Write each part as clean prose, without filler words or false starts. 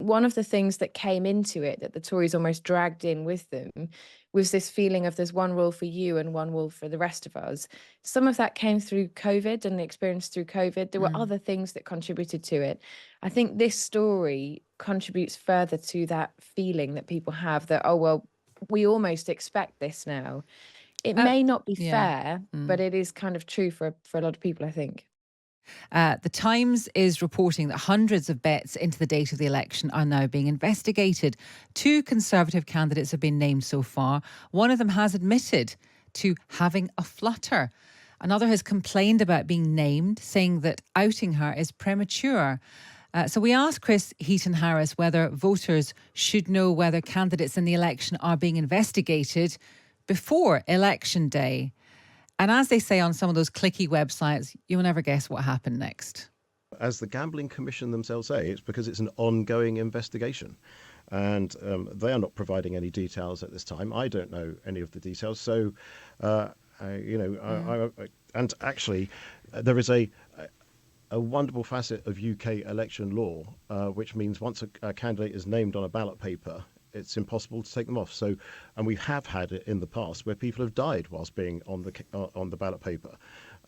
one of the things that came into it that the Tories almost dragged in with them was this feeling of there's one rule for you and one rule for the rest of us. Some of that came through COVID and the experience through COVID. There were other things that contributed to it. I think this story contributes further to that feeling that people have that, oh, well, we almost expect this now. It may not be fair, but it is kind of true for a lot of people, I think. The Times is reporting that hundreds of bets into the date of the election are now being investigated. 2 Conservative candidates have been named so far. One of them has admitted to having a flutter. Another has complained about being named, saying that outing her is premature. So we asked Chris Heaton-Harris whether voters should know whether candidates in the election are being investigated before election day. And as they say on some of those clicky websites, you'll never guess what happened next. As the Gambling Commission themselves say, it's because it's an ongoing investigation. And they are not providing any details at this time. I don't know any of the details. So, and actually, there is a wonderful facet of UK election law, which means once a candidate is named on a ballot paper, it's impossible to take them off. So, and we have had it in the past where people have died whilst being on the ballot paper,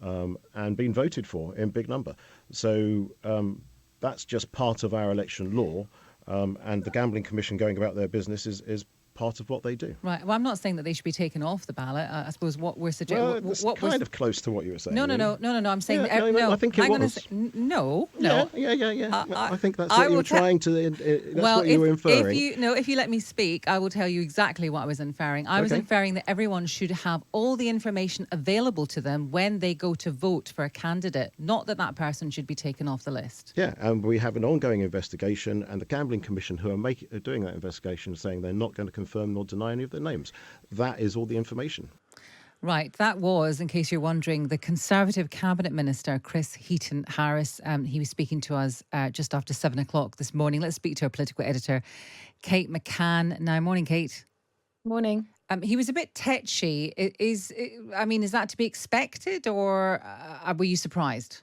and been voted for in big number. So that's just part of our election law, and the Gambling Commission going about their business is part of what they do. Right. Well, I'm not saying that they should be taken off the ballot. I suppose what we're suggesting... Well, it's kind of close to what you were saying. No. I'm saying... I think it was. No. Yeah. I think that's what you were trying to... what you were inferring. If you let me speak, I will tell you exactly what I was inferring. I was inferring that everyone should have all the information available to them when they go to vote for a candidate, not that that person should be taken off the list. Yeah, and we have an ongoing investigation, and the Gambling Commission, who are doing that investigation, saying they're not going to confirm nor deny any of their names. That is all the information. Right, that was, in case you're wondering, the Conservative Cabinet Minister, Chris Heaton-Harris. He was speaking to us just after 7 o'clock this morning. Let's speak to our political editor, Kate McCann. Now, morning, Kate. Morning. He was a bit tetchy. Is that to be expected, or were you surprised?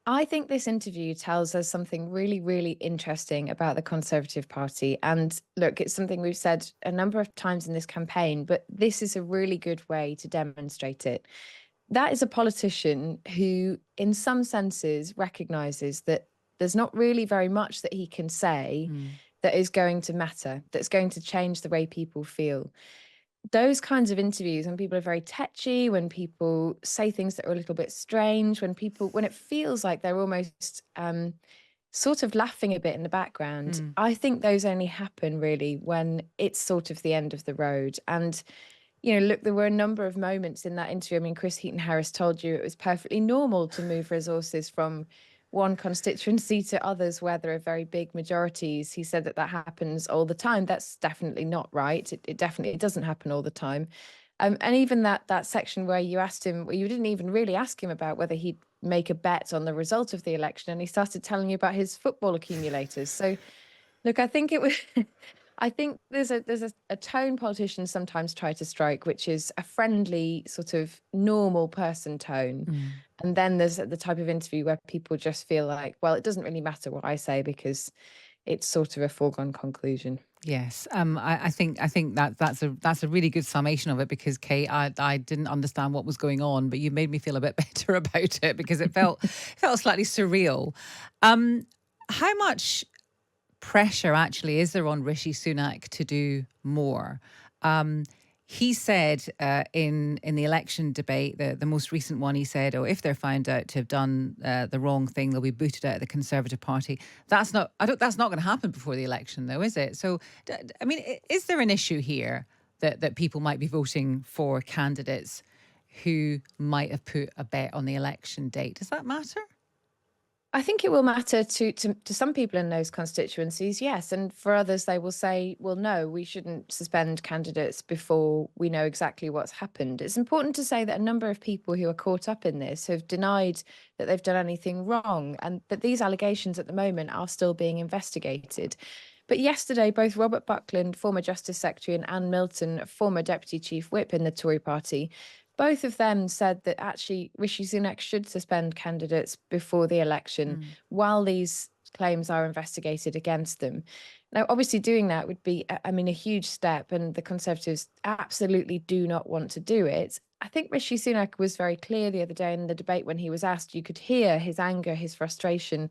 I think this interview tells us something really, really interesting about the Conservative Party. And look, it's something we've said a number of times in this campaign, but this is a really good way to demonstrate it. That is a politician who, in some senses, recognises that there's not really very much that he can say that is going to matter, that's going to change the way people feel. Those kinds of interviews, when people are very tetchy, when people say things that are a little bit strange, when it feels like they're almost sort of laughing a bit in the background, I think those only happen really when it's sort of the end of the road. And, look, there were a number of moments in that interview. I mean, Chris Heaton-Harris told you it was perfectly normal to move resources from one constituency to others where there are very big majorities. He said that happens all the time. That's definitely not right. It definitely doesn't happen all the time. And even that section where you asked him, well, you didn't even really ask him about whether he'd make a bet on the result of the election, and he started telling you about his football accumulators. So, look, I think there's a tone politicians sometimes try to strike, which is a friendly sort of normal person tone. And then there's the type of interview where people just feel like, well, it doesn't really matter what I say because it's sort of a foregone conclusion. Yes, I think that's a really good summation of it, because Kate, I didn't understand what was going on, but you made me feel a bit better about it, because it felt slightly surreal. How much pressure actually is there on Rishi Sunak to do more? He said in the election debate, the most recent one, he said, if they're found out to have done the wrong thing, they'll be booted out of the Conservative Party. That's not going to happen before the election, though, is it? So, I mean, is there an issue here that people might be voting for candidates who might have put a bet on the election date? Does that matter? I think it will matter to some people in those constituencies, yes. And for others, they will say, well, no, we shouldn't suspend candidates before we know exactly what's happened. It's important to say that a number of people who are caught up in this have denied that they've done anything wrong, and that these allegations at the moment are still being investigated. But yesterday, both Robert Buckland, former Justice Secretary, and Anne Milton, former Deputy Chief Whip in the Tory party, both of them said that actually Rishi Sunak should suspend candidates before the election while these claims are investigated against them. Now, obviously, doing that would be, a huge step, and the Conservatives absolutely do not want to do it. I think Rishi Sunak was very clear the other day in the debate when he was asked. You could hear his anger, his frustration,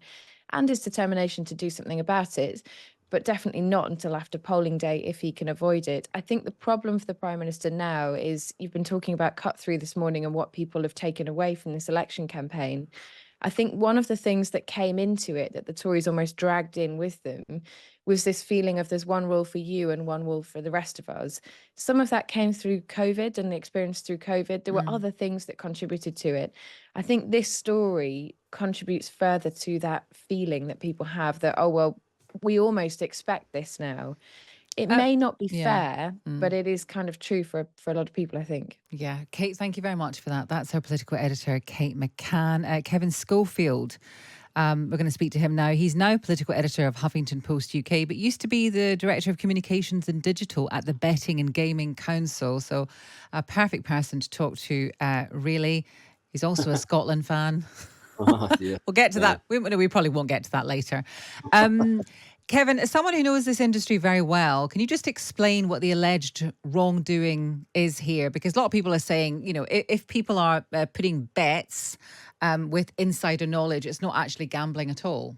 and his determination to do something about it, but definitely not until after polling day if he can avoid it. I think the problem for the Prime Minister now is, you've been talking about cut through this morning and what people have taken away from this election campaign. I think one of the things that came into it, that the Tories almost dragged in with them, was this feeling of there's one rule for you and one rule for the rest of us. Some of that came through COVID and the experience through COVID. There were other things that contributed to it. I think this story contributes further to that feeling that people have that, oh, well, we almost expect this now. It may not be Yeah. fair, but it is kind of true for a lot of people, I think. Yeah, Kate, thank you very much for that. That's our political editor, Kate McCann. Kevin Schofield, we're going to speak to him now. He's now political editor of Huffington Post UK, but used to be the director of communications and digital at the Betting and Gaming Council. So a perfect person to talk to, really. He's also a Scotland fan. Yeah. We'll get to that. We probably won't get to that later. Kevin, as someone who knows this industry very well, can you just explain what the alleged wrongdoing is here? Because a lot of people are saying, if people are putting bets with insider knowledge, it's not actually gambling at all.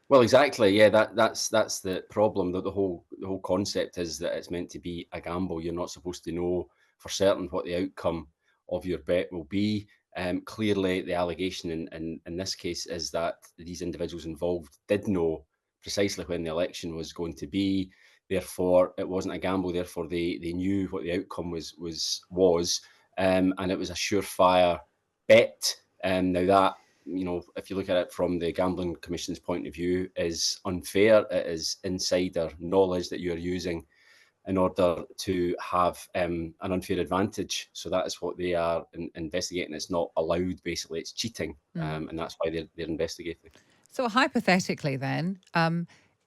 Well, exactly. Yeah, that's the problem. That the whole concept is that it's meant to be a gamble. You're not supposed to know for certain what the outcome of your bet will be. Clearly, the allegation in this case is that these individuals involved did know precisely when the election was going to be. Therefore, it wasn't a gamble. Therefore, they knew what the outcome was, and it was a surefire bet. Now that, if you look at it from the Gambling Commission's point of view, is unfair. It is insider knowledge that you're using in order to have an unfair advantage. So that is what they are investigating. It's not allowed, basically. It's cheating, and that's why they're investigating. So hypothetically then,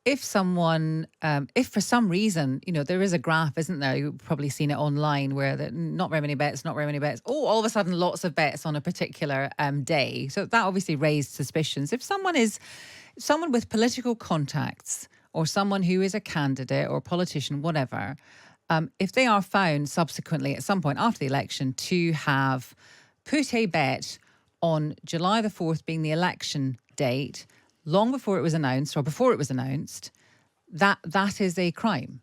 if for some reason, there is a graph, isn't there? You've probably seen it online where not very many bets. Oh, all of a sudden lots of bets on a particular day. So that obviously raised suspicions. If someone with political contacts, or someone who is a candidate or politician, whatever, if they are found subsequently at some point after the election to have put a bet on July the 4th being the election date, long before it was announced or before it was announced, that is a crime.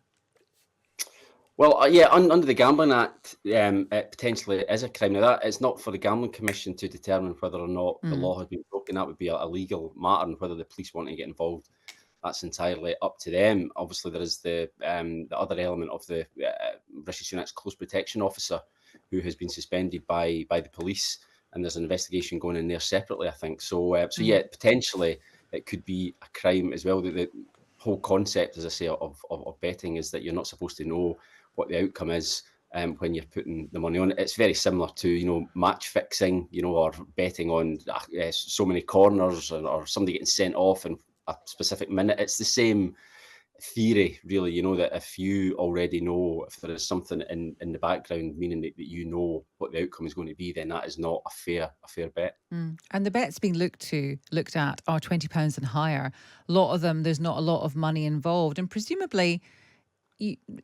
Well, yeah, under the Gambling Act, it potentially is a crime. Now, that it's not for the Gambling Commission to determine whether or not the law has been broken. That would be a legal matter, and whether the police want to get involved, that's entirely up to them. Obviously, there is the other element of the Rishi Sunak's close protection officer, who has been suspended by the police, and there's an investigation going in there separately, I think. So yeah, potentially it could be a crime as well. The whole concept, as I say, of betting is that you're not supposed to know what the outcome is when you're putting the money on it. It's very similar to match fixing, or betting on so many corners, or somebody getting sent off in a specific minute. It's the same theory, really, that if you already know, if there is something in the background, meaning that you know what the outcome is going to be, then that is not a fair bet. And the bets being looked at are £20 and higher. A lot of them, there's not a lot of money involved, and presumably,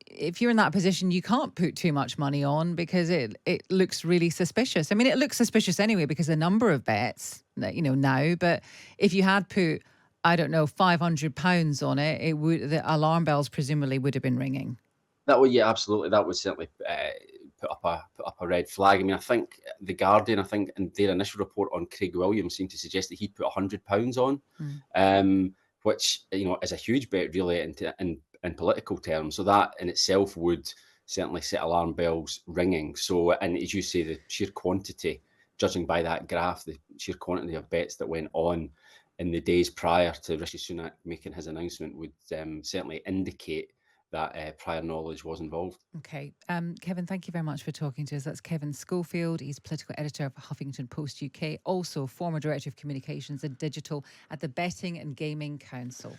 if you're in that position, you can't put too much money on because it looks really suspicious. I mean, it looks suspicious anyway because the number of bets that now. But if you had put, I don't know, £500 on it, the alarm bells presumably would have been ringing. That would, yeah, absolutely. That would certainly put up a red flag. I mean, I think the Guardian, in their initial report on Craig Williams, seemed to suggest that he'd put £100 on, which is a huge bet, really, in political terms. So that in itself would certainly set alarm bells ringing. So, and as you say, the sheer quantity, judging by that graph, the sheer quantity of bets that went on in the days prior to Rishi Sunak making his announcement would certainly indicate that prior knowledge was involved. Okay. Kevin, thank you very much for talking to us. That's Kevin Schofield. He's political editor of Huffington Post UK, also former director of communications and digital at the Betting and Gaming Council.